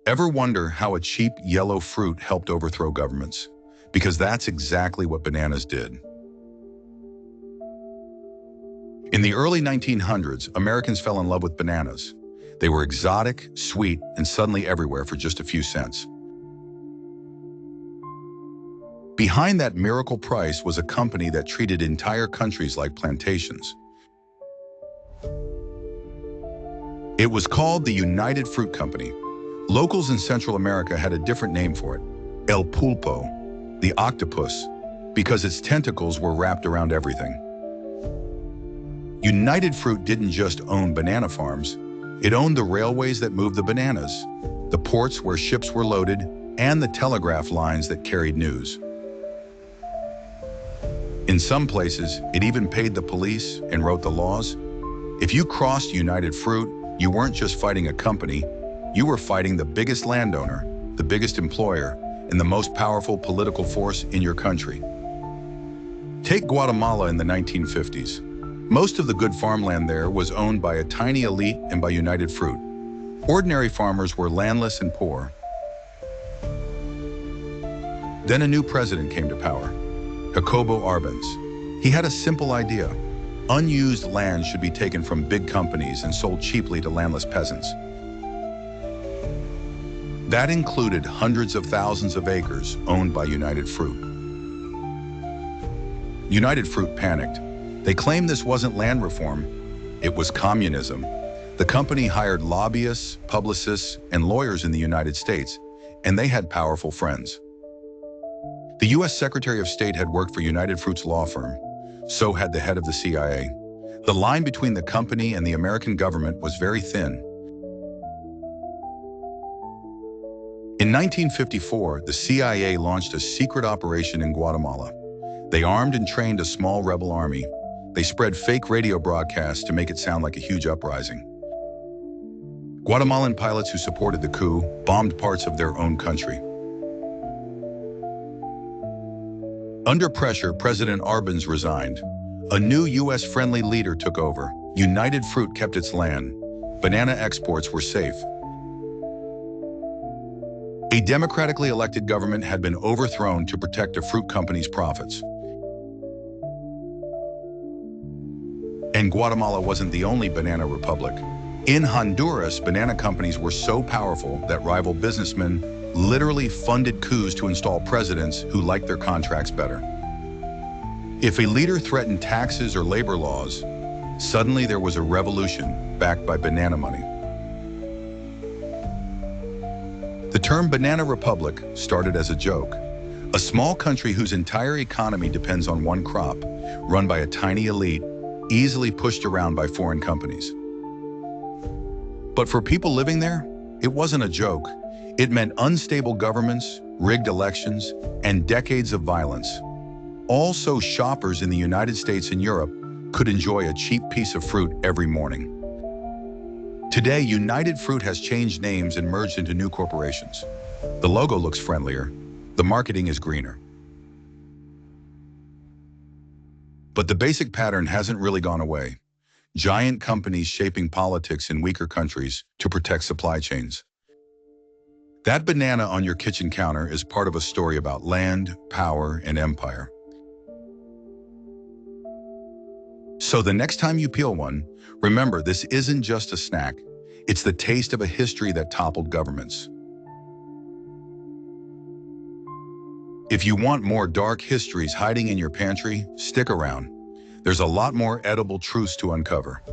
Ever wonder how a cheap yellow fruit helped overthrow governments? Because that's exactly what bananas did. In the early 1900s, Americans fell in love with bananas. They were exotic, sweet, and suddenly everywhere for just a few cents. Behind that miracle price was a company that treated entire countries like plantations. It was called the United Fruit Company. Locals in Central America had a different name for it, El Pulpo, the octopus, because its tentacles were wrapped around everything. United Fruit didn't just own banana farms, it owned the railways that moved the bananas, the ports where ships were loaded, and the telegraph lines that carried news. In some places, it even paid the police and wrote the laws. If you crossed United Fruit, you weren't just fighting a company, you were fighting the biggest landowner, the biggest employer, and the most powerful political force in your country. Take Guatemala in the 1950s. Most of the good farmland there was owned by a tiny elite and by United Fruit. Ordinary farmers were landless and poor. Then a new president came to power, Jacobo Arbenz. He had a simple idea. Unused land should be taken from big companies and sold cheaply to landless peasants. That included hundreds of thousands of acres owned by United Fruit. United Fruit panicked. They claimed this wasn't land reform, it was communism. The company hired lobbyists, publicists, and lawyers in the United States, and they had powerful friends. The US Secretary of State had worked for United Fruit's law firm. So had the head of the CIA. The line between the company and the American government was very thin. In 1954, the CIA launched a secret operation in Guatemala. They armed and trained a small rebel army. They spread fake radio broadcasts to make it sound like a huge uprising. Guatemalan pilots who supported the coup bombed parts of their own country. Under pressure, President Arbenz resigned. A new US-friendly leader took over. United Fruit kept its land. Banana exports were safe. A democratically elected government had been overthrown to protect a fruit company's profits. And Guatemala wasn't the only banana republic. In Honduras, banana companies were so powerful that rival businessmen literally funded coups to install presidents who liked their contracts better. If a leader threatened taxes or labor laws, suddenly there was a revolution backed by banana money. The term Banana Republic started as a joke. A small country whose entire economy depends on one crop, run by a tiny elite, easily pushed around by foreign companies. But for people living there, it wasn't a joke. It meant unstable governments, rigged elections, and decades of violence. All so shoppers in the United States and Europe could enjoy a cheap piece of fruit every morning. Today, United Fruit has changed names and merged into new corporations. The logo looks friendlier. The marketing is greener. But the basic pattern hasn't really gone away. Giant companies shaping politics in weaker countries to protect supply chains. That banana on your kitchen counter is part of a story about land, power, and empire. So the next time you peel one, remember this isn't just a snack. It's the taste of a history that toppled governments. If you want more dark histories hiding in your pantry, stick around. There's a lot more edible truths to uncover.